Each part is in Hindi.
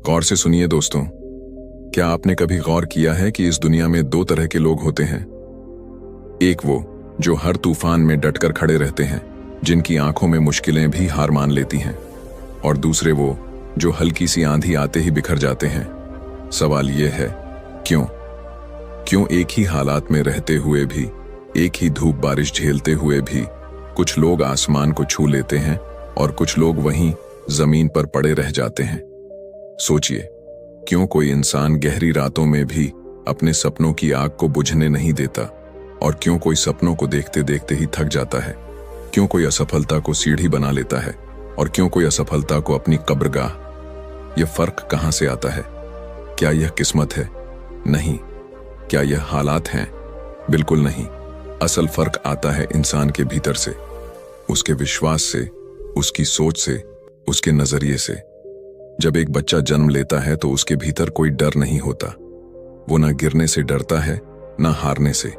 गौर से सुनिए दोस्तों, क्या आपने कभी गौर किया है कि इस दुनिया में दो तरह के लोग होते हैं। एक वो जो हर तूफान में डटकर खड़े रहते हैं, जिनकी आंखों में मुश्किलें भी हार मान लेती हैं, और दूसरे वो जो हल्की सी आंधी आते ही बिखर जाते हैं। सवाल यह है, क्यों एक ही हालात में रहते हुए भी, एक ही धूप बारिश झेलते हुए भी कुछ लोग आसमान को छू लेते हैं और कुछ लोग वहीं जमीन पर पड़े रह जाते हैं। सोचिए, क्यों कोई इंसान गहरी रातों में भी अपने सपनों की आग को बुझने नहीं देता, और क्यों कोई सपनों को देखते देखते ही थक जाता है। क्यों कोई असफलता को सीढ़ी बना लेता है और क्यों कोई असफलता को अपनी कब्रगाह। यह फर्क कहां से आता है? क्या यह किस्मत है? नहीं। क्या यह हालात हैं? बिल्कुल नहीं। असल फर्क आता है इंसान के भीतर से, उसके विश्वास से, उसकी सोच से, उसके नजरिए से। जब एक बच्चा जन्म लेता है तो उसके भीतर कोई डर नहीं होता। वो ना गिरने से डरता है, ना हारने से।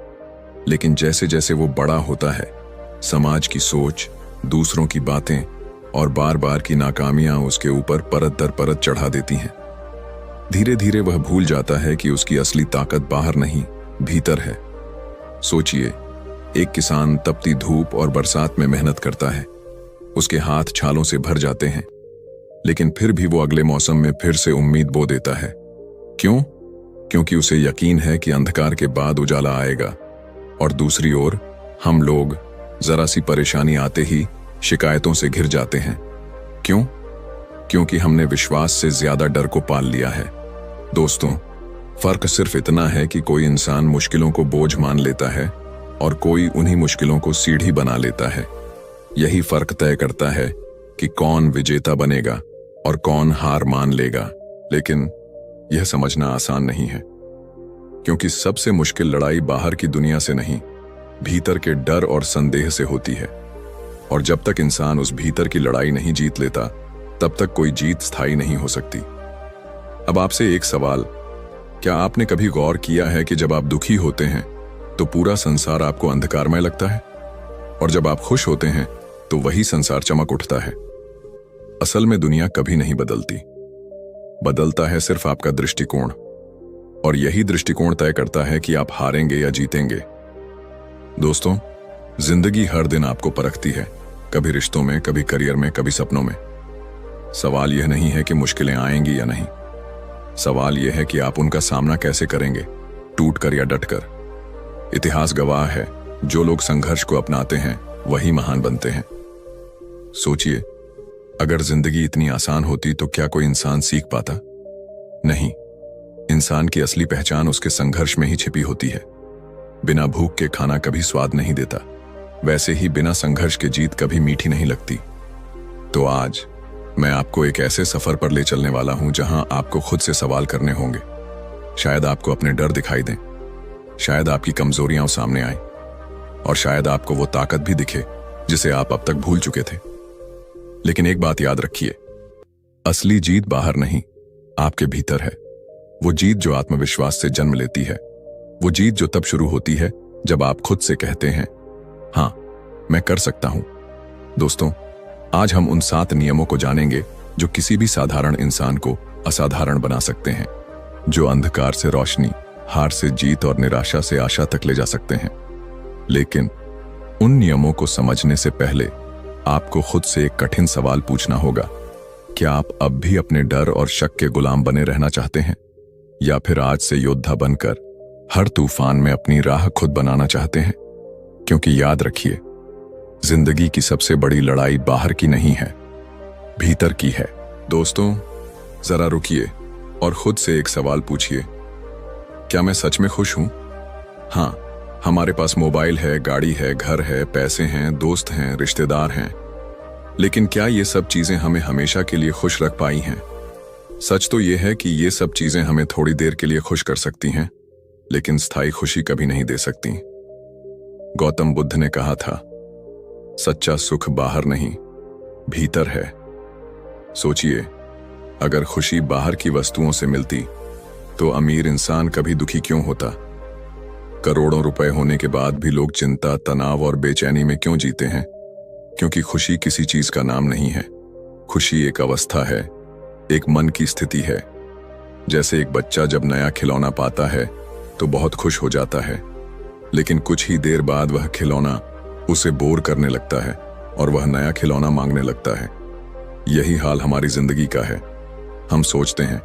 लेकिन जैसे जैसे वो बड़ा होता है, समाज की सोच, दूसरों की बातें और बार बार की नाकामियां उसके ऊपर परत दर परत चढ़ा देती हैं। धीरे धीरे वह भूल जाता है कि उसकी असली ताकत बाहर नहीं, भीतर है। सोचिए, एक किसान तपती धूप और बरसात में मेहनत करता है। उसके हाथ छालों से भर जाते हैं, लेकिन फिर भी वो अगले मौसम में फिर से उम्मीद बो देता है। क्यों? क्योंकि उसे यकीन है कि अंधकार के बाद उजाला आएगा। और दूसरी ओर हम लोग जरा सी परेशानी आते ही शिकायतों से घिर जाते हैं। क्यों? क्योंकि हमने विश्वास से ज्यादा डर को पाल लिया है। दोस्तों, फर्क सिर्फ इतना है कि कोई इंसान मुश्किलों को बोझ मान लेता है और कोई उन्हीं मुश्किलों को सीढ़ी बना लेता है। यही फर्क तय करता है कि कौन विजेता बनेगा और कौन हार मान लेगा। लेकिन यह समझना आसान नहीं है, क्योंकि सबसे मुश्किल लड़ाई बाहर की दुनिया से नहीं, भीतर के डर और संदेह से होती है। और जब तक इंसान उस भीतर की लड़ाई नहीं जीत लेता, तब तक कोई जीत स्थायी नहीं हो सकती। अब आपसे एक सवाल, क्या आपने कभी गौर किया है कि जब आप दुखी होते हैं तो पूरा संसार आपको अंधकारमय लगता है, और जब आप खुश होते हैं तो वही संसार चमक उठता है। असल में दुनिया कभी नहीं बदलती, बदलता है सिर्फ आपका दृष्टिकोण, और यही दृष्टिकोण तय करता है कि आप हारेंगे या जीतेंगे। दोस्तों, जिंदगी हर दिन आपको परखती है, कभी रिश्तों में, कभी करियर में, कभी सपनों में। सवाल यह नहीं है कि मुश्किलें आएंगी या नहीं, सवाल यह है कि आप उनका सामना कैसे करेंगे, टूटकर या डटकर। इतिहास गवाह है, जो लोग संघर्ष को अपनाते हैं वही महान बनते हैं। सोचिए, अगर जिंदगी इतनी आसान होती तो क्या कोई इंसान सीख पाता? नहीं। इंसान की असली पहचान उसके संघर्ष में ही छिपी होती है। बिना भूख के खाना कभी स्वाद नहीं देता, वैसे ही बिना संघर्ष के जीत कभी मीठी नहीं लगती। तो आज मैं आपको एक ऐसे सफर पर ले चलने वाला हूं जहां आपको खुद से सवाल करने होंगे। शायद आपको अपने डर दिखाई दें, शायद आपकी कमजोरियां सामने आए, और शायद आपको वो ताकत भी दिखे जिसे आप अब तक भूल चुके थे। लेकिन एक बात याद रखिए, असली जीत बाहर नहीं, आपके भीतर है। वो जीत जो आत्मविश्वास से जन्म लेती है, वो जीत जो तब शुरू होती है जब आप खुद से कहते हैं, हां, मैं कर सकता हूं। दोस्तों, आज हम उन 7 नियमों को जानेंगे जो किसी भी साधारण इंसान को असाधारण बना सकते हैं, जो अंधकार से रोशनी, हार से जीत और निराशा से आशा तक ले जा सकते हैं। लेकिन उन नियमों को समझने से पहले आपको खुद से एक कठिन सवाल पूछना होगा। क्या आप अब भी अपने डर और शक के गुलाम बने रहना चाहते हैं, या फिर आज से योद्धा बनकर हर तूफान में अपनी राह खुद बनाना चाहते हैं? क्योंकि याद रखिए, जिंदगी की सबसे बड़ी लड़ाई बाहर की नहीं है, भीतर की है। दोस्तों, जरा रुकिए और खुद से एक सवाल पूछिए, क्या मैं सच में खुश हूं? हां, हमारे पास मोबाइल है, गाड़ी है, घर है, पैसे हैं, दोस्त हैं, रिश्तेदार हैं। लेकिन क्या ये सब चीजें हमें हमेशा के लिए खुश रख पाई हैं? सच तो ये है कि ये सब चीजें हमें थोड़ी देर के लिए खुश कर सकती हैं, लेकिन स्थायी खुशी कभी नहीं दे सकती। गौतम बुद्ध ने कहा था, सच्चा सुख बाहर नहीं, भीतर है। सोचिए, अगर खुशी बाहर की वस्तुओं से मिलती तो अमीर इंसान कभी दुखी क्यों होता? करोड़ों रुपए होने के बाद भी लोग चिंता, तनाव और बेचैनी में क्यों जीते हैं? क्योंकि खुशी किसी चीज का नाम नहीं है। खुशी एक अवस्था है, एक मन की स्थिति है, जैसे एक बच्चा जब नया खिलौना पाता है तो बहुत खुश हो जाता है, लेकिन कुछ ही देर बाद वह खिलौना उसे बोर करने लगता है और वह नया खिलौना मांगने लगता है। यही हाल हमारी जिंदगी का है। हम सोचते हैं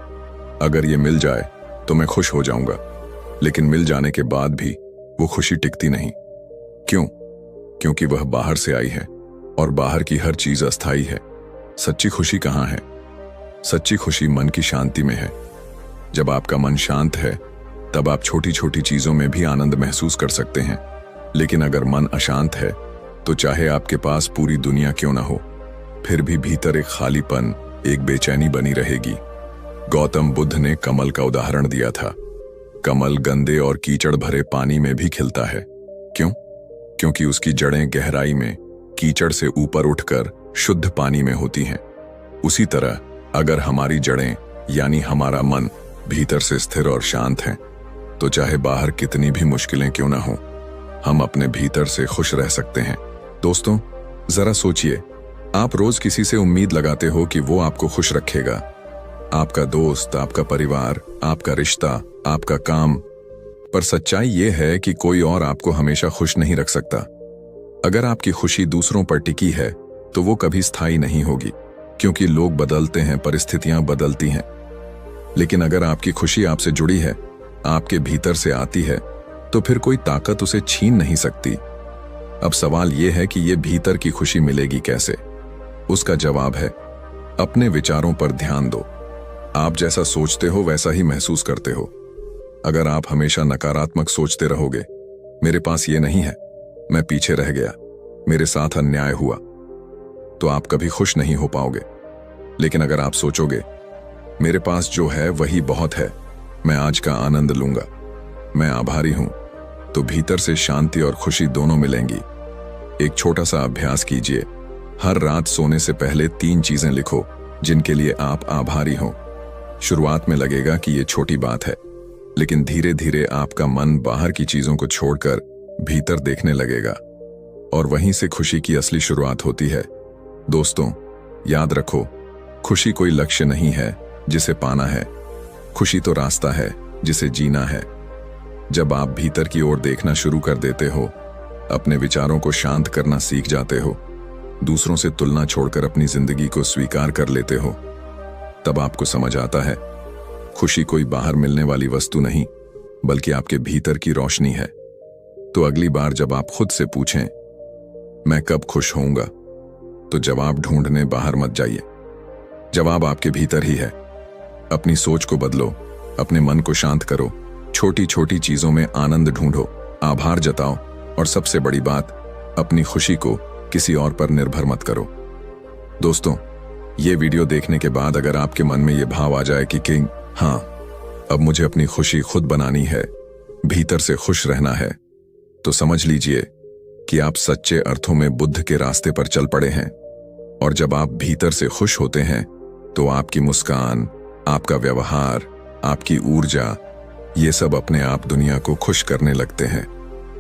अगर ये मिल जाए तो मैं खुश हो जाऊंगा, लेकिन मिल जाने के बाद भी वो खुशी टिकती नहीं। क्यों? क्योंकि वह बाहर से आई है और बाहर की हर चीज अस्थायी है। सच्ची खुशी कहाँ है? सच्ची खुशी मन की शांति में है। जब आपका मन शांत है तब आप छोटी छोटी चीजों में भी आनंद महसूस कर सकते हैं, लेकिन अगर मन अशांत है तो चाहे आपके पास पूरी दुनिया क्यों ना हो, फिर भी भीतर एक खालीपन, एक बेचैनी बनी रहेगी। गौतम बुद्ध ने कमल का उदाहरण दिया था। कमल गंदे और कीचड़ भरे पानी में भी खिलता है। क्यों? क्योंकि उसकी जड़ें गहराई में कीचड़ से ऊपर उठकर शुद्ध पानी में होती हैं। उसी तरह अगर हमारी जड़ें यानी हमारा मन भीतर से स्थिर और शांत हैं, तो चाहे बाहर कितनी भी मुश्किलें क्यों ना हो, हम अपने भीतर से खुश रह सकते हैं। दोस्तों, जरा सोचिए, आप रोज किसी से उम्मीद लगाते हो कि वो आपको खुश रखेगा। आपका दोस्त, आपका परिवार, आपका रिश्ता, आपका काम। पर सच्चाई ये है कि कोई और आपको हमेशा खुश नहीं रख सकता। अगर आपकी खुशी दूसरों पर टिकी है तो वो कभी स्थायी नहीं होगी, क्योंकि लोग बदलते हैं, परिस्थितियां बदलती हैं। लेकिन अगर आपकी खुशी आपसे जुड़ी है, आपके भीतर से आती है, तो फिर कोई ताकत उसे छीन नहीं सकती। अब सवाल यह है कि ये भीतर की खुशी मिलेगी कैसे? उसका जवाब है, अपने विचारों पर ध्यान दो। आप जैसा सोचते हो वैसा ही महसूस करते हो। अगर आप हमेशा नकारात्मक सोचते रहोगे, मेरे पास ये नहीं है, मैं पीछे रह गया, मेरे साथ अन्याय हुआ, तो आप कभी खुश नहीं हो पाओगे। लेकिन अगर आप सोचोगे, मेरे पास जो है वही बहुत है, मैं आज का आनंद लूंगा, मैं आभारी हूं, तो भीतर से शांति और खुशी दोनों मिलेंगी। एक छोटा सा अभ्यास कीजिए। हर रात सोने से पहले 3 चीजें लिखो जिनके लिए आप आभारी हो। शुरुआत में लगेगा कि ये छोटी बात है, लेकिन धीरे धीरे आपका मन बाहर की चीजों को छोड़कर भीतर देखने लगेगा, और वहीं से खुशी की असली शुरुआत होती है। दोस्तों, याद रखो, खुशी कोई लक्ष्य नहीं है जिसे पाना है, खुशी तो रास्ता है जिसे जीना है। जब आप भीतर की ओर देखना शुरू कर देते हो, अपने विचारों को शांत करना सीख जाते हो, दूसरों से तुलना छोड़कर अपनी जिंदगी को स्वीकार कर लेते हो, तब आपको समझ आता है खुशी कोई बाहर मिलने वाली वस्तु नहीं, बल्कि आपके भीतर की रोशनी है। तो अगली बार जब आप खुद से पूछें, मैं कब खुश होऊंगा, तो जवाब ढूंढने बाहर मत जाइए। जवाब आपके भीतर ही है। अपनी सोच को बदलो, अपने मन को शांत करो, छोटी छोटी चीजों में आनंद ढूंढो, आभार जताओ, और सबसे बड़ी बात, अपनी खुशी को किसी और पर निर्भर मत करो। दोस्तों, ये वीडियो देखने के बाद अगर आपके मन में ये भाव आ जाए कि हाँ, अब मुझे अपनी खुशी खुद बनानी है, भीतर से खुश रहना है, तो समझ लीजिए कि आप सच्चे अर्थों में बुद्ध के रास्ते पर चल पड़े हैं। और जब आप भीतर से खुश होते हैं तो आपकी मुस्कान, आपका व्यवहार, आपकी ऊर्जा, ये सब अपने आप दुनिया को खुश करने लगते हैं।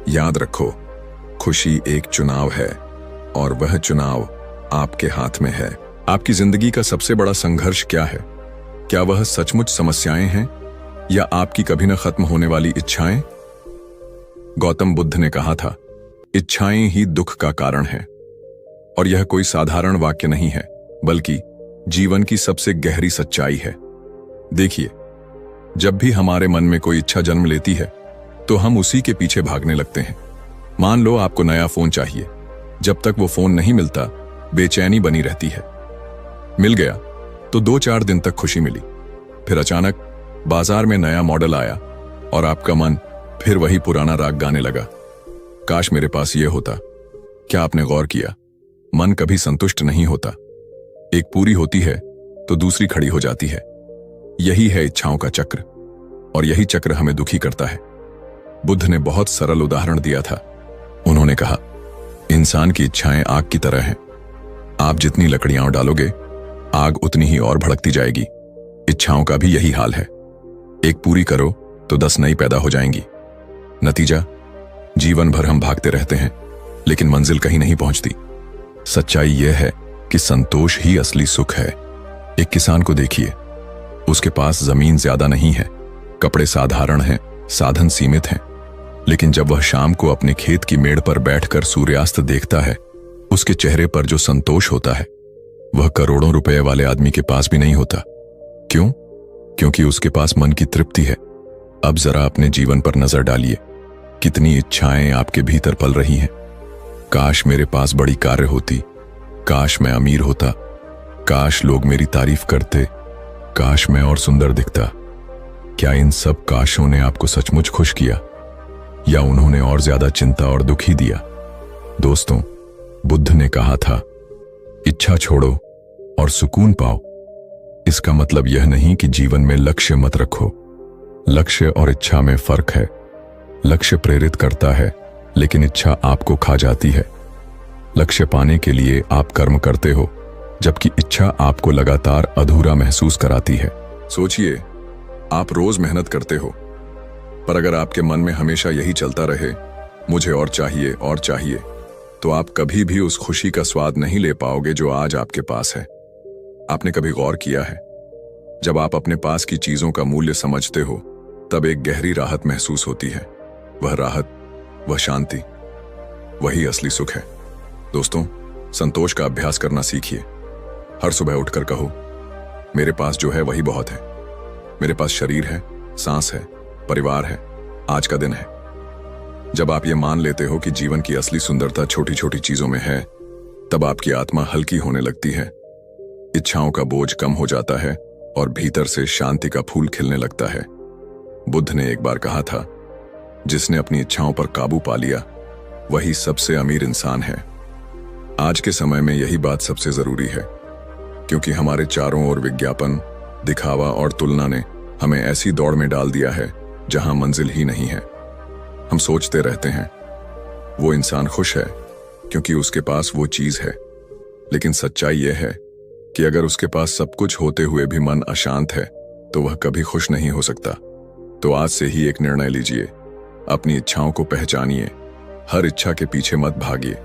याद रखो, खुशी एक चुनाव है और वह चुनाव आपके हाथ में है। आपकी जिंदगी का सबसे बड़ा संघर्ष क्या है? क्या वह सचमुच समस्याएं हैं या आपकी कभी न खत्म होने वाली इच्छाएं? गौतम बुद्ध ने कहा था, इच्छाएं ही दुख का कारण है। और यह कोई साधारण वाक्य नहीं है, बल्कि जीवन की सबसे गहरी सच्चाई है। देखिए, जब भी हमारे मन में कोई इच्छा जन्म लेती है तो हम उसी के पीछे भागने लगते हैं। मान लो आपको नया फोन चाहिए, जब तक वो फोन नहीं मिलता बेचैनी बनी रहती है। मिल गया तो 2-4 दिन तक खुशी मिली, फिर अचानक बाजार में नया मॉडल आया और आपका मन फिर वही पुराना राग गाने लगा, काश मेरे पास ये होता। क्या आपने गौर किया, मन कभी संतुष्ट नहीं होता, एक पूरी होती है तो दूसरी खड़ी हो जाती है। यही है इच्छाओं का चक्र, और यही चक्र हमें दुखी करता है। बुद्ध ने बहुत सरल उदाहरण दिया था। उन्होंने कहा, इंसान की इच्छाएं आग की तरह हैं। आप जितनी लकड़ियां डालोगे, आग उतनी ही और भड़कती जाएगी। इच्छाओं का भी यही हाल है, एक पूरी करो तो 10 नई पैदा हो जाएंगी। नतीजा, जीवन भर हम भागते रहते हैं, लेकिन मंजिल कहीं नहीं पहुंचती। सच्चाई यह है कि संतोष ही असली सुख है। एक किसान को देखिए, उसके पास जमीन ज्यादा नहीं है, कपड़े साधारण हैं, साधन सीमित हैं, लेकिन जब वह शाम को अपने खेत की मेड़ पर बैठकर सूर्यास्त देखता है, उसके चेहरे पर जो संतोष होता है वह करोड़ों रुपए वाले आदमी के पास भी नहीं होता। क्यों? क्योंकि उसके पास मन की तृप्ति है। अब जरा अपने जीवन पर नजर डालिए, कितनी इच्छाएं आपके भीतर पल रही हैं। काश मेरे पास बड़ी कार्य होती, काश मैं अमीर होता, काश लोग मेरी तारीफ करते, काश मैं और सुंदर दिखता। क्या इन सब काशों ने आपको सचमुच खुश किया, या उन्होंने और ज्यादा चिंता और दुख ही दिया? दोस्तों, बुद्ध ने कहा था, इच्छा छोड़ो और सुकून पाओ। इसका मतलब यह नहीं कि जीवन में लक्ष्य मत रखो। लक्ष्य और इच्छा में फर्क है। लक्ष्य प्रेरित करता है, लेकिन इच्छा आपको खा जाती है। लक्ष्य पाने के लिए आप कर्म करते हो, जबकि इच्छा आपको लगातार अधूरा महसूस कराती है। सोचिए, आप रोज मेहनत करते हो, पर अगर आपके मन में हमेशा यही चलता रहे, मुझे और चाहिए, तो आप कभी भी उस खुशी का स्वाद नहीं ले पाओगे जो आज आपके पास है। आपने कभी गौर किया है, जब आप अपने पास की चीजों का मूल्य समझते हो, तब एक गहरी राहत महसूस होती है। वह राहत, वह शांति, वही असली सुख है। दोस्तों, संतोष का अभ्यास करना सीखिए। हर सुबह उठकर कहो, मेरे पास जो है वही बहुत है। मेरे पास शरीर है, सांस है, परिवार है, आज का दिन है। जब आप ये मान लेते हो कि जीवन की असली सुंदरता छोटी छोटी चीजों में है, तब आपकी आत्मा हल्की होने लगती है। इच्छाओं का बोझ कम हो जाता है और भीतर से शांति का फूल खिलने लगता है। बुद्ध ने एक बार कहा था, जिसने अपनी इच्छाओं पर काबू पा लिया, वही सबसे अमीर इंसान है। आज के समय में यही बात सबसे जरूरी है, क्योंकि हमारे चारों ओर विज्ञापन, दिखावा और तुलना ने हमें ऐसी दौड़ में डाल दिया है जहां मंजिल ही नहीं है। हम सोचते रहते हैं, वो इंसान खुश है क्योंकि उसके पास वो चीज है, लेकिन सच्चाई यह है कि अगर उसके पास सब कुछ होते हुए भी मन अशांत है, तो वह कभी खुश नहीं हो सकता। तो आज से ही एक निर्णय लीजिए, अपनी इच्छाओं को पहचानिए, हर इच्छा के पीछे मत भागिए।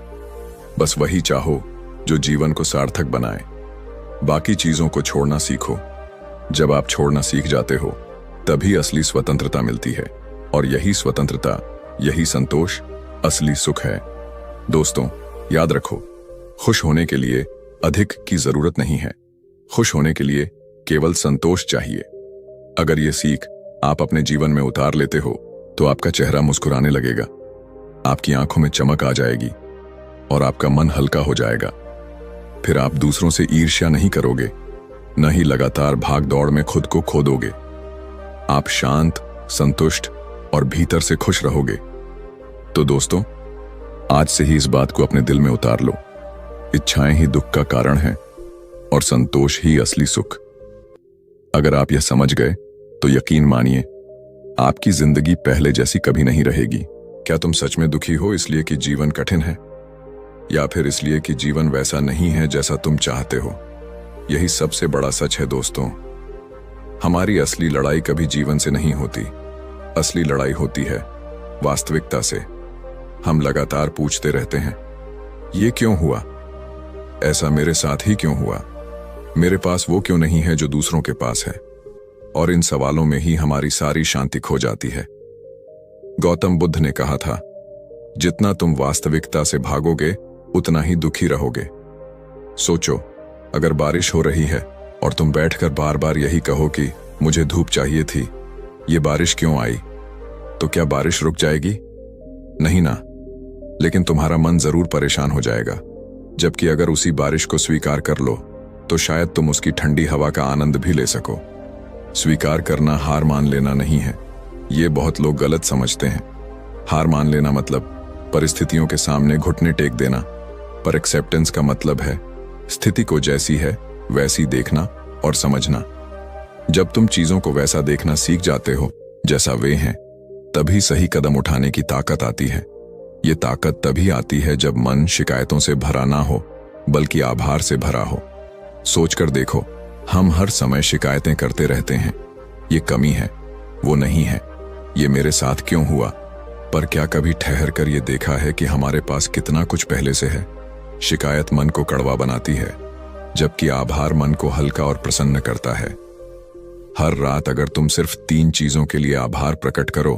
बस वही चाहो जो जीवन को सार्थक बनाए। बाकी चीजों को छोड़ना सीखो। जब आप छोड़ना सीख जाते हो, तभी असली स्वतंत्रता मिलती है, और यही स्वतंत्रता, यही संतोष असली सुख है। दोस्तों, याद रखो, खुश होने के लिए अधिक की जरूरत नहीं है। खुश होने के लिए केवल संतोष चाहिए। अगर ये सीख आप अपने जीवन में उतार लेते हो, तो आपका चेहरा मुस्कुराने लगेगा, आपकी आंखों में चमक आ जाएगी और आपका मन हल्का हो जाएगा। फिर आप दूसरों से ईर्ष्या नहीं करोगे, न ही लगातार भाग दौड़ में खुद को खो दोगे। आप शांत, संतुष्ट और भीतर से खुश रहोगे। तो दोस्तों, आज से ही इस बात को अपने दिल में उतार लो, इच्छाएं ही दुख का कारण हैं और संतोष ही असली सुख। अगर आप यह समझ गए, तो यकीन मानिए, आपकी जिंदगी पहले जैसी कभी नहीं रहेगी। क्या तुम सच में दुखी हो इसलिए कि जीवन कठिन है, या फिर इसलिए कि जीवन वैसा नहीं है जैसा तुम चाहते हो? यही सबसे बड़ा सच है दोस्तों। हमारी असली लड़ाई कभी जीवन से नहीं होती, असली लड़ाई होती है वास्तविकता से। हम लगातार पूछते रहते हैं, ये क्यों हुआ, ऐसा मेरे साथ ही क्यों हुआ, मेरे पास वो क्यों नहीं है जो दूसरों के पास है। और इन सवालों में ही हमारी सारी शांति खो जाती है। गौतम बुद्ध ने कहा था, जितना तुम वास्तविकता से भागोगे, उतना ही दुखी रहोगे। सोचो, अगर बारिश हो रही है और तुम बैठकर बार बार यही कहो कि मुझे धूप चाहिए थी, ये बारिश क्यों आई, तो क्या बारिश रुक जाएगी? नहीं ना। लेकिन तुम्हारा मन जरूर परेशान हो जाएगा। जबकि अगर उसी बारिश को स्वीकार कर लो, तो शायद तुम उसकी ठंडी हवा का आनंद भी ले सको। स्वीकार करना हार मान लेना नहीं है, ये बहुत लोग गलत समझते हैं। हार मान लेना मतलब परिस्थितियों के सामने घुटने टेक देना, पर एक्सेप्टेंस का मतलब है स्थिति को जैसी है वैसी देखना और समझना। जब तुम चीजों को वैसा देखना सीख जाते हो जैसा वे हैं, तभी सही कदम उठाने की ताकत आती है। ये ताकत तभी आती है जब मन शिकायतों से भरा ना हो, बल्कि आभार से भरा हो। सोचकर देखो, हम हर समय शिकायतें करते रहते हैं, ये कमी है, वो नहीं है, ये मेरे साथ क्यों हुआ। पर क्या कभी ठहर कर ये देखा है कि हमारे पास कितना कुछ पहले से है? शिकायत मन को कड़वा बनाती है, जबकि आभार मन को हल्का और प्रसन्न करता है। हर रात अगर तुम सिर्फ 3 चीजों के लिए आभार प्रकट करो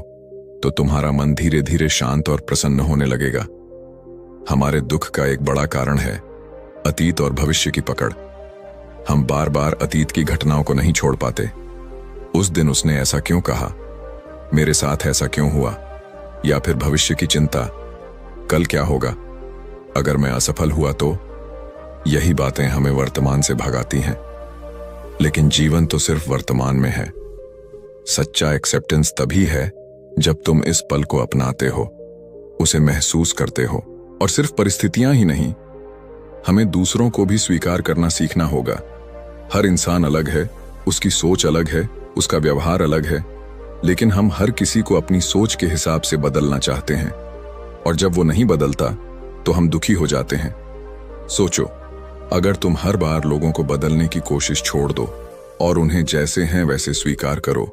तो तुम्हारा मन धीरे धीरे शांत और प्रसन्न होने लगेगा। हमारे दुख का एक बड़ा कारण है अतीत और भविष्य की पकड़। हम बार बार अतीत की घटनाओं को नहीं छोड़ पाते। उस दिन उसने ऐसा क्यों कहा, मेरे साथ ऐसा क्यों हुआ, या फिर भविष्य की चिंता, कल क्या होगा, अगर मैं असफल हुआ तो। यही बातें हमें वर्तमान से भगाती हैं। लेकिन जीवन तो सिर्फ वर्तमान में है। सच्चा एक्सेप्टेंस तभी है जब तुम इस पल को अपनाते हो, उसे महसूस करते हो, और सिर्फ परिस्थितियां ही नहीं, हमें दूसरों को भी स्वीकार करना सीखना होगा। हर इंसान अलग है, उसकी सोच अलग है, उसका व्यवहार अलग है, लेकिन हम हर किसी को अपनी सोच के हिसाब से बदलना चाहते हैं, और जब वो नहीं बदलता तो हम दुखी हो जाते हैं। सोचो, अगर तुम हर बार लोगों को बदलने की कोशिश छोड़ दो और उन्हें जैसे हैं वैसे स्वीकार करो,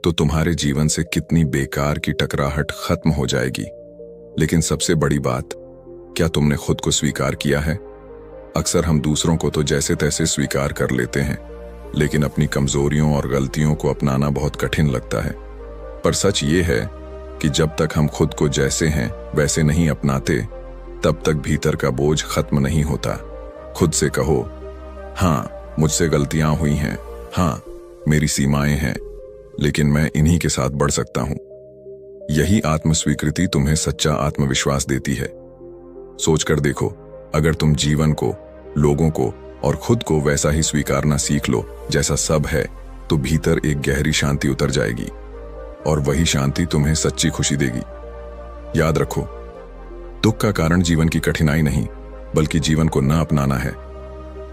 तो तुम्हारे जीवन से कितनी बेकार की टकराहट खत्म हो जाएगी। लेकिन सबसे बड़ी बात, क्या तुमने खुद को स्वीकार किया है? अक्सर हम दूसरों को तो जैसे तैसे स्वीकार कर लेते हैं, लेकिन अपनी कमजोरियों और गलतियों को अपनाना बहुत कठिन लगता है। पर सच ये है कि जब तक हम खुद को जैसे हैं वैसे नहीं अपनाते, तब तक भीतर का बोझ खत्म नहीं होता। खुद से कहो, हाँ मुझसे गलतियां हुई हैं, हाँ मेरी सीमाएं हैं, लेकिन मैं इन्हीं के साथ बढ़ सकता हूं। यही आत्मस्वीकृति तुम्हें सच्चा आत्मविश्वास देती है। सोचकर देखो, अगर तुम जीवन को, लोगों को और खुद को वैसा ही स्वीकारना सीख लो जैसा सब है, तो भीतर एक गहरी शांति उतर जाएगी, और वही शांति तुम्हें सच्ची खुशी देगी। याद रखो, दुख का कारण जीवन की कठिनाई नहीं, बल्कि जीवन को न अपनाना है।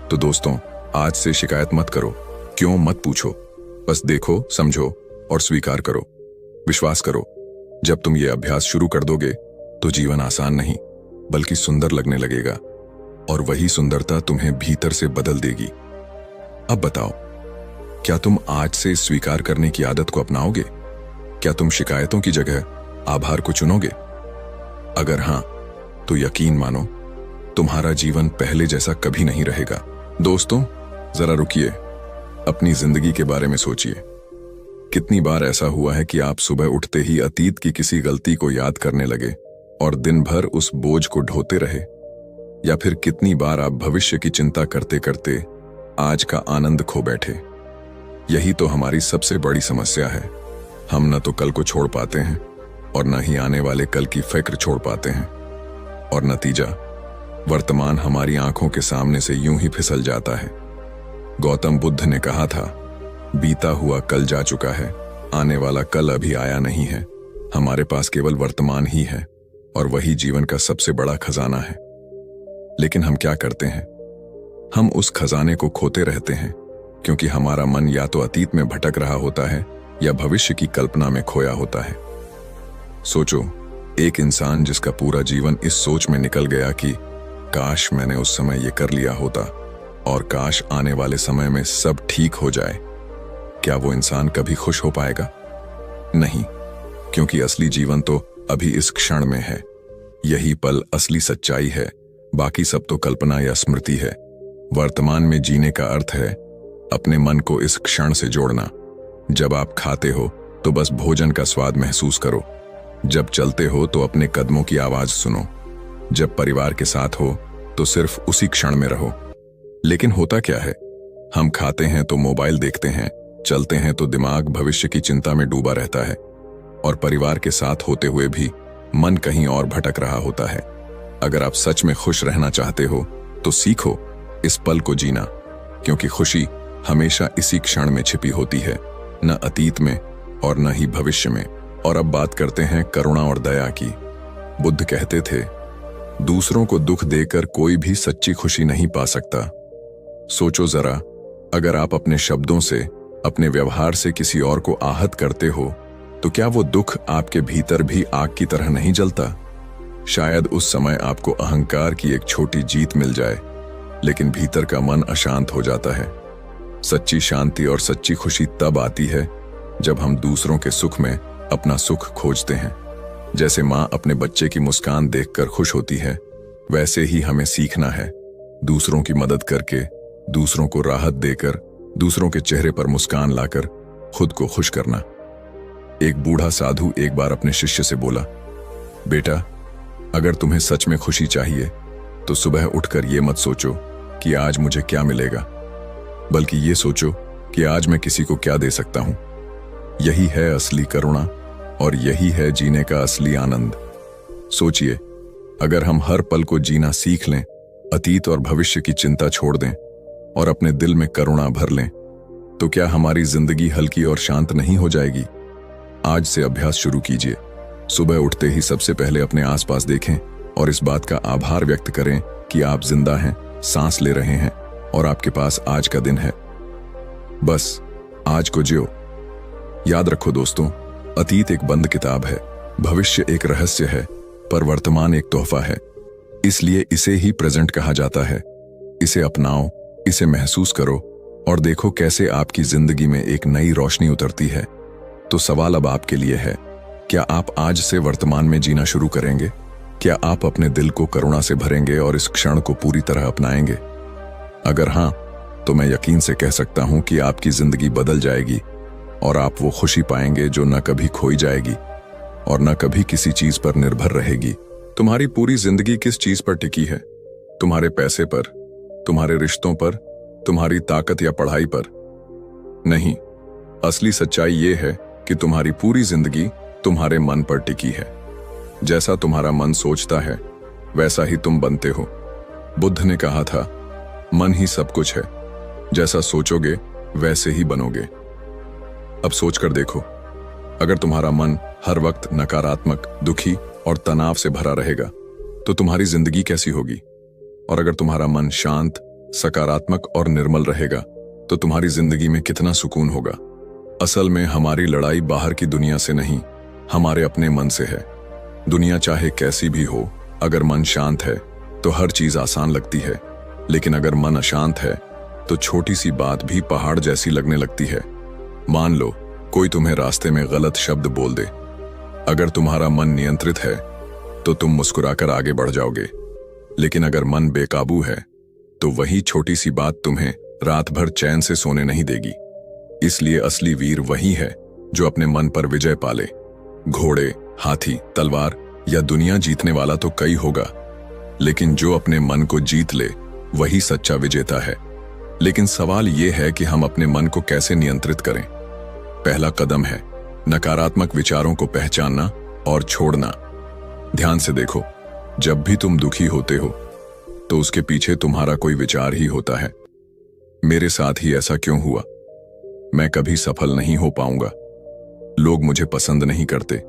तो दोस्तों, आज से शिकायत मत करो, क्यों मत पूछो, बस देखो, समझो और स्वीकार करो। विश्वास करो, जब तुम ये अभ्यास शुरू कर दोगे तो जीवन आसान नहीं बल्कि सुंदर लगने लगेगा, और वही सुंदरता तुम्हें भीतर से बदल देगी। अब बताओ, क्या तुम आज से स्वीकार करने की आदत को अपनाओगे? क्या तुम शिकायतों की जगह आभार को चुनोगे? अगर हां, तो यकीन मानो, तुम्हारा जीवन पहले जैसा कभी नहीं रहेगा। दोस्तों, जरा रुकिए, अपनी जिंदगी के बारे में सोचिए। कितनी बार ऐसा हुआ है कि आप सुबह उठते ही अतीत की किसी गलती को याद करने लगे और दिन भर उस बोझ को ढोते रहे? या फिर कितनी बार आप भविष्य की चिंता करते करते आज का आनंद खो बैठे? यही तो हमारी सबसे बड़ी समस्या है। हम न तो कल को छोड़ पाते हैं और न ही आने वाले कल की फिक्र छोड़ पाते हैं, और नतीजा, वर्तमान हमारी आंखों के सामने से यूं ही फिसल जाता है। गौतम बुद्ध ने कहा था, बीता हुआ कल जा चुका है, आने वाला कल अभी आया नहीं है। हमारे पास केवल वर्तमान ही है, और वही जीवन का सबसे बड़ा खजाना है। लेकिन हम क्या करते हैं? हम उस खजाने को खोते रहते हैं, क्योंकि हमारा मन या तो अतीत में भटक रहा होता है या भविष्य की कल्पना में खोया होता है। सोचो, एक इंसान जिसका पूरा जीवन इस सोच में निकल गया कि काश मैंने उस समय ये कर लिया होता, और काश आने वाले समय में सब ठीक हो जाए, क्या वो इंसान कभी खुश हो पाएगा? नहीं, क्योंकि असली जीवन तो अभी इस क्षण में है। यही पल असली सच्चाई है, बाकी सब तो कल्पना या स्मृति है। वर्तमान में जीने का अर्थ है अपने मन को इस क्षण से जोड़ना। जब आप खाते हो तो बस भोजन का स्वाद महसूस करो, जब चलते हो तो अपने कदमों की आवाज सुनो, जब परिवार के साथ हो तो सिर्फ उसी क्षण में रहो। लेकिन होता क्या है? हम खाते हैं तो मोबाइल देखते हैं, चलते हैं तो दिमाग भविष्य की चिंता में डूबा रहता है, और परिवार के साथ होते हुए भी मन कहीं और भटक रहा होता है। अगर आप सच में खुश रहना चाहते हो तो सीखो इस पल को जीना, क्योंकि खुशी हमेशा इसी क्षण में छिपी होती है, न अतीत में और न ही भविष्य में। और अब बात करते हैं करुणा और दया की। बुद्ध कहते थे, दूसरों को दुख देकर कोई भी सच्ची खुशी नहीं पा सकता। सोचो जरा, अगर आप अपने शब्दों से, अपने व्यवहार से किसी और को आहत करते हो, तो क्या वो दुख आपके भीतर भी आग की तरह नहीं जलता? शायद उस समय आपको अहंकार की एक छोटी जीत मिल जाए, लेकिन भीतर का मन अशांत हो जाता है। सच्ची शांति और सच्ची खुशी तब आती है जब हम दूसरों के सुख में अपना सुख खोजते हैं। जैसे माँ अपने बच्चे की मुस्कान देखकर खुश होती है, वैसे ही हमें सीखना है, दूसरों की मदद करके, दूसरों को राहत देकर, दूसरों के चेहरे पर मुस्कान लाकर खुद को खुश करना। एक बूढ़ा साधु एक बार अपने शिष्य से बोला, बेटा, अगर तुम्हें सच में खुशी चाहिए तो सुबह उठकर ये मत सोचो कि आज मुझे क्या मिलेगा, बल्कि ये सोचो कि आज मैं किसी को क्या दे सकता हूं। यही है असली करुणा और यही है जीने का असली आनंद। सोचिए, अगर हम हर पल को जीना सीख लें, अतीत और भविष्य की चिंता छोड़ दें और अपने दिल में करुणा भर लें, तो क्या हमारी जिंदगी हल्की और शांत नहीं हो जाएगी? आज से अभ्यास शुरू कीजिए। सुबह उठते ही सबसे पहले अपने आसपास देखें और इस बात का आभार व्यक्त करें कि आप जिंदा हैं, सांस ले रहे हैं और आपके पास आज का दिन है। बस आज को जियो। याद रखो दोस्तों, अतीत एक बंद किताब है, भविष्य एक रहस्य है, पर वर्तमान एक तोहफा है। इसलिए इसे ही प्रेजेंट कहा जाता है। इसे अपनाओ, इसे महसूस करो और देखो कैसे आपकी जिंदगी में एक नई रोशनी उतरती है। तो सवाल अब आपके लिए है, क्या आप आज से वर्तमान में जीना शुरू करेंगे? क्या आप अपने दिल को करुणा से भरेंगे और इस क्षण को पूरी तरह अपनाएंगे? अगर हां, तो मैं यकीन से कह सकता हूं कि आपकी जिंदगी बदल जाएगी और आप वो खुशी पाएंगे जो न कभी खोई जाएगी और न कभी किसी चीज पर निर्भर रहेगी। तुम्हारी पूरी जिंदगी किस चीज पर टिकी है? तुम्हारे पैसे पर, तुम्हारे रिश्तों पर, तुम्हारी ताकत या पढ़ाई पर? नहीं, असली सच्चाई ये है कि तुम्हारी पूरी जिंदगी तुम्हारे मन पर टिकी है। जैसा तुम्हारा मन सोचता है वैसा ही तुम बनते हो। बुद्ध ने कहा था, मन ही सब कुछ है, जैसा सोचोगे वैसे ही बनोगे। अब सोचकर देखो, अगर तुम्हारा मन हर वक्त नकारात्मक, दुखी और तनाव से भरा रहेगा तो तुम्हारी जिंदगी कैसी होगी? और अगर तुम्हारा मन शांत, सकारात्मक और निर्मल रहेगा तो तुम्हारी जिंदगी में कितना सुकून होगा। असल में हमारी लड़ाई बाहर की दुनिया से नहीं, हमारे अपने मन से है। दुनिया चाहे कैसी भी हो, अगर मन शांत है तो हर चीज आसान लगती है, लेकिन अगर मन अशांत है तो छोटी सी बात भी पहाड़ जैसी लगने लगती है। मान लो कोई तुम्हें रास्ते में गलत शब्द बोल दे, अगर तुम्हारा मन नियंत्रित है तो तुम मुस्कुराकर आगे बढ़ जाओगे, लेकिन अगर मन बेकाबू है तो वही छोटी सी बात तुम्हें रात भर चैन से सोने नहीं देगी। इसलिए असली वीर वही है जो अपने मन पर विजय पाले। घोड़े, हाथी, तलवार या दुनिया जीतने वाला तो कई होगा, लेकिन जो अपने मन को जीत ले वही सच्चा विजेता है। लेकिन सवाल यह है कि हम अपने मन को कैसे नियंत्रित करें। पहला कदम है नकारात्मक विचारों को पहचानना और छोड़ना। ध्यान से देखो, जब भी तुम दुखी होते हो तो उसके पीछे तुम्हारा कोई विचार ही होता है। मेरे साथ ही ऐसा क्यों हुआ? मैं कभी सफल नहीं हो पाऊंगा, लोग मुझे पसंद नहीं करते।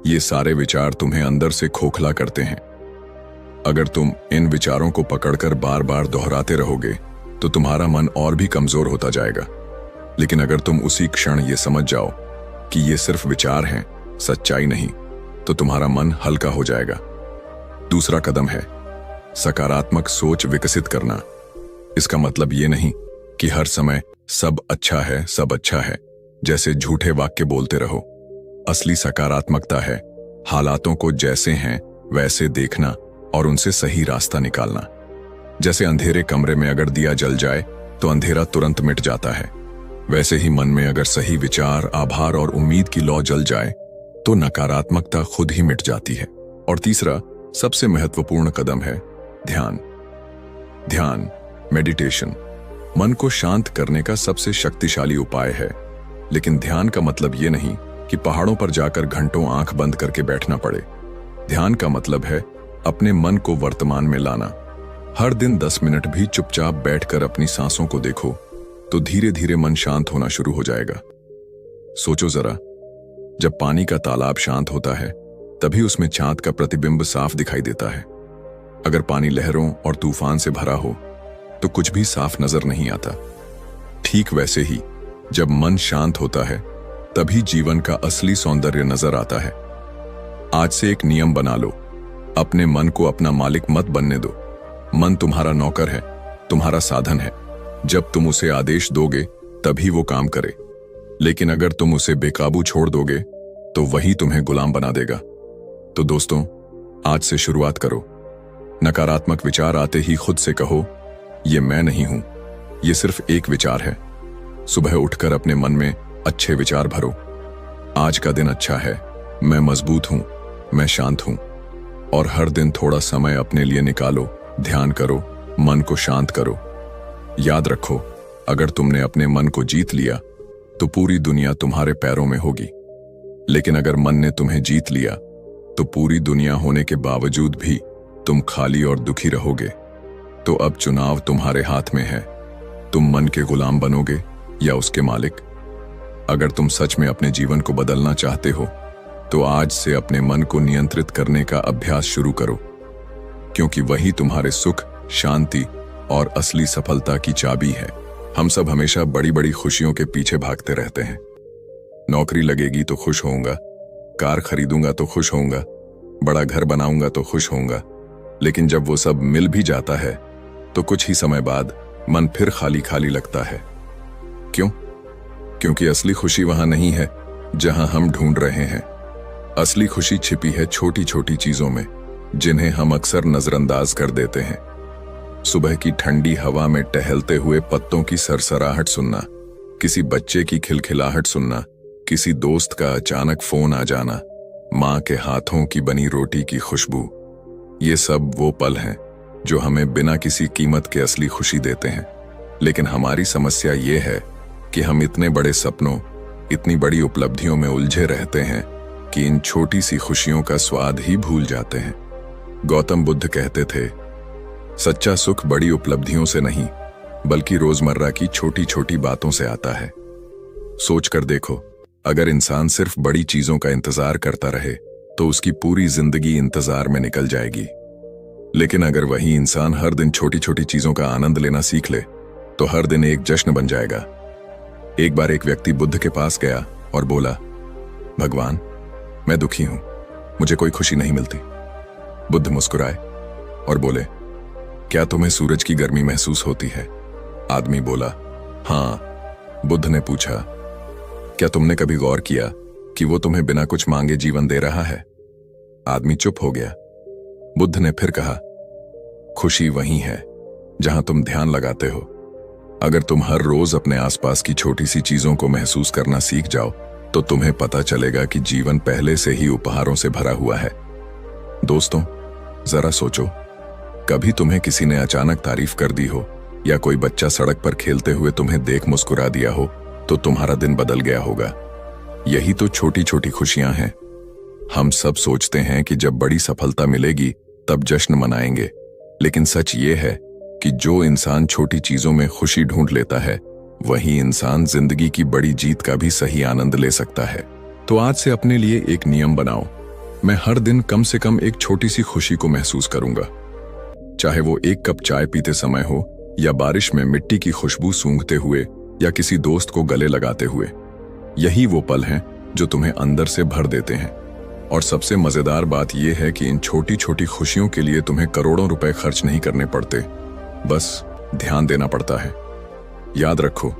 ये सारे विचार तुम्हें अंदर से खोखला करते हैं। अगर तुम इन विचारों को पकड़कर बार बार दोहराते रहोगे तो तुम्हारा मन और भी कमजोर होता जाएगा। लेकिन अगर तुम उसी क्षण ये समझ जाओ कि ये सिर्फ विचार हैं, सच्चाई नहीं, तो तुम्हारा मन हल्का हो जाएगा। दूसरा कदम है सकारात्मक सोच विकसित करना। इसका मतलब ये नहीं कि हर समय सब अच्छा है, सब अच्छा है जैसे झूठे वाक्य बोलते रहो। असली सकारात्मकता है हालातों को जैसे हैं वैसे देखना और उनसे सही रास्ता निकालना। जैसे अंधेरे कमरे में अगर दिया जल जाए तो अंधेरा तुरंत मिट जाता है, वैसे ही मन में अगर सही विचार, आभार और उम्मीद की लौ जल जाए तो नकारात्मकता खुद ही मिट जाती है। और तीसरा सबसे महत्वपूर्ण कदम है ध्यान। ध्यान, मेडिटेशन, मन को शांत करने का सबसे शक्तिशाली उपाय है। लेकिन ध्यान का मतलब ये नहीं कि पहाड़ों पर जाकर घंटों आंख बंद करके बैठना पड़े। ध्यान का मतलब है अपने मन को वर्तमान में लाना। हर दिन 10 मिनट भी चुपचाप बैठकर अपनी सांसों को देखो तो धीरे धीरे मन शांत होना शुरू हो जाएगा। सोचो जरा, जब पानी का तालाब शांत होता है तभी उसमें चांद का प्रतिबिंब साफ दिखाई देता है। अगर पानी लहरों और तूफान से भरा हो तो कुछ भी साफ नजर नहीं आता। ठीक वैसे ही जब मन शांत होता है तभी जीवन का असली सौंदर्य नजर आता है। आज से एक नियम बना लो, अपने मन को अपना मालिक मत बनने दो। मन तुम्हारा नौकर है, तुम्हारा साधन है। जब तुम उसे आदेश दोगे तभी वो काम करे, लेकिन अगर तुम उसे बेकाबू छोड़ दोगे तो वही तुम्हें गुलाम बना देगा। तो दोस्तों, आज से शुरुआत करो। नकारात्मक विचार आते ही खुद से कहो, ये मैं नहीं हूं, ये सिर्फ एक विचार है। सुबह उठकर अपने मन में अच्छे विचार भरो। आज का दिन अच्छा है, मैं मजबूत हूं, मैं शांत हूं। और हर दिन थोड़ा समय अपने लिए निकालो, ध्यान करो, मन को शांत करो। याद रखो, अगर तुमने अपने मन को जीत लिया तो पूरी दुनिया तुम्हारे पैरों में होगी। लेकिन अगर मन ने तुम्हें जीत लिया तो पूरी दुनिया होने के बावजूद भी तुम खाली और दुखी रहोगे। तो अब चुनाव तुम्हारे हाथ में है, तुम मन के गुलाम बनोगे या उसके मालिक। अगर तुम सच में अपने जीवन को बदलना चाहते हो तो आज से अपने मन को नियंत्रित करने का अभ्यास शुरू करो, क्योंकि वही तुम्हारे सुख, शांति और असली सफलता की चाबी है। हम सब हमेशा बड़ी बड़ी खुशियों के पीछे भागते रहते हैं। नौकरी लगेगी तो खुश होऊंगा, कार खरीदूंगा तो खुश होऊंगा, बड़ा घर बनाऊंगा तो खुश होऊंगा। लेकिन जब वो सब मिल भी जाता है तो कुछ ही समय बाद मन फिर खाली खाली लगता है। क्यों? क्योंकि असली खुशी वहां नहीं है जहां हम ढूंढ रहे हैं। असली खुशी छिपी है छोटी छोटी चीजों में, जिन्हें हम अक्सर नजरअंदाज कर देते हैं। सुबह की ठंडी हवा में टहलते हुए पत्तों की सरसराहट सुनना, किसी बच्चे की खिलखिलाहट सुनना, किसी दोस्त का अचानक फोन आ जाना, माँ के हाथों की बनी रोटी की खुशबू, ये सब वो पल हैं जो हमें बिना किसी कीमत के असली खुशी देते हैं। लेकिन हमारी समस्या ये है कि हम इतने बड़े सपनों, इतनी बड़ी उपलब्धियों में उलझे रहते हैं कि इन छोटी सी खुशियों का स्वाद ही भूल जाते हैं। गौतम बुद्ध कहते थे, सच्चा सुख बड़ी उपलब्धियों से नहीं बल्कि रोजमर्रा की छोटी छोटी बातों से आता है। सोच कर देखो, अगर इंसान सिर्फ बड़ी चीजों का इंतजार करता रहे तो उसकी पूरी जिंदगी इंतजार में निकल जाएगी। लेकिन अगर वही इंसान हर दिन छोटी छोटी चीजों का आनंद लेना सीख ले तो हर दिन एक जश्न बन जाएगा। एक बार एक व्यक्ति बुद्ध के पास गया और बोला, भगवान, मैं दुखी हूं, मुझे कोई खुशी नहीं मिलती। बुद्ध मुस्कुराए और बोले, क्या तुम्हें सूरज की गर्मी महसूस होती है? आदमी बोला, हाँ। बुद्ध ने पूछा, क्या तुमने कभी गौर किया कि वो तुम्हें बिना कुछ मांगे जीवन दे रहा है? आदमी चुप हो गया। बुद्ध ने फिर कहा, खुशी वही है जहां तुम ध्यान लगाते हो। अगर तुम हर रोज अपने आसपास की छोटी सी चीजों को महसूस करना सीख जाओ तो तुम्हें पता चलेगा कि जीवन पहले से ही उपहारों से भरा हुआ है। दोस्तों, जरा सोचो, कभी तुम्हें किसी ने अचानक तारीफ कर दी हो या कोई बच्चा सड़क पर खेलते हुए तुम्हें देख मुस्कुरा दिया हो तो तुम्हारा दिन बदल गया होगा। यही तो छोटी छोटी खुशियां हैं। हम सब सोचते हैं कि जब बड़ी सफलता मिलेगी तब जश्न मनाएंगे, लेकिन सच ये है कि जो इंसान छोटी चीजों में खुशी ढूंढ लेता है वही इंसान जिंदगी की बड़ी जीत का भी सही आनंद ले सकता है। तो आज से अपने लिए एक नियम बनाओ, मैं हर दिन कम से कम एक छोटी सी खुशी को महसूस करूंगा। चाहे वो एक कप चाय पीते समय हो या बारिश में मिट्टी की खुशबू सूंघते हुए या किसी दोस्त को गले लगाते हुए। यही वो पल हैं जो तुम्हें अंदर से भर देते हैं। और सबसे मजेदार बात यह है कि इन छोटी छोटी खुशियों के लिए तुम्हें करोड़ों रुपए खर्च नहीं करने पड़ते, बस ध्यान देना पड़ता है। याद रखो,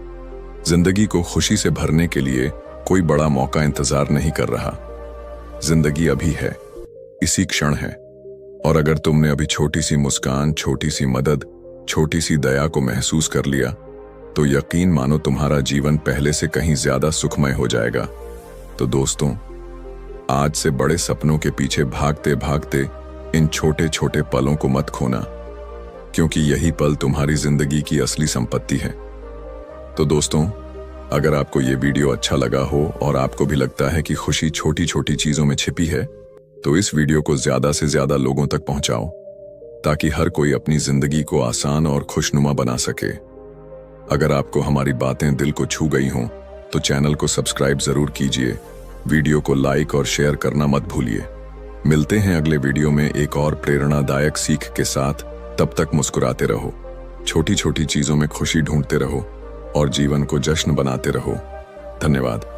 जिंदगी को खुशी से भरने के लिए कोई बड़ा मौका इंतजार नहीं कर रहा। जिंदगी अभी है, इसी क्षण है। और अगर तुमने अभी छोटी सी मुस्कान, छोटी सी मदद, छोटी सी दया को महसूस कर लिया तो यकीन मानो तुम्हारा जीवन पहले से कहीं ज्यादा सुखमय हो जाएगा। तो दोस्तों, आज से बड़े सपनों के पीछे भागते भागते इन छोटे छोटे पलों को मत खोना, क्योंकि यही पल तुम्हारी जिंदगी की असली संपत्ति है। तो दोस्तों, अगर आपको ये वीडियो अच्छा लगा हो और आपको भी लगता है कि खुशी छोटी छोटी चीजों में छिपी है तो इस वीडियो को ज्यादा से ज्यादा लोगों तक पहुंचाओ, ताकि हर कोई अपनी जिंदगी को आसान और खुशनुमा बना सके। अगर आपको हमारी बातें दिल को छू गई हों तो चैनल को सब्सक्राइब जरूर कीजिए, वीडियो को लाइक और शेयर करना मत भूलिए। मिलते हैं अगले वीडियो में एक और प्रेरणादायक सीख के साथ। तब तक मुस्कुराते रहो, छोटी छोटी चीजों में खुशी ढूंढते रहो और जीवन को जश्न बनाते रहो। धन्यवाद।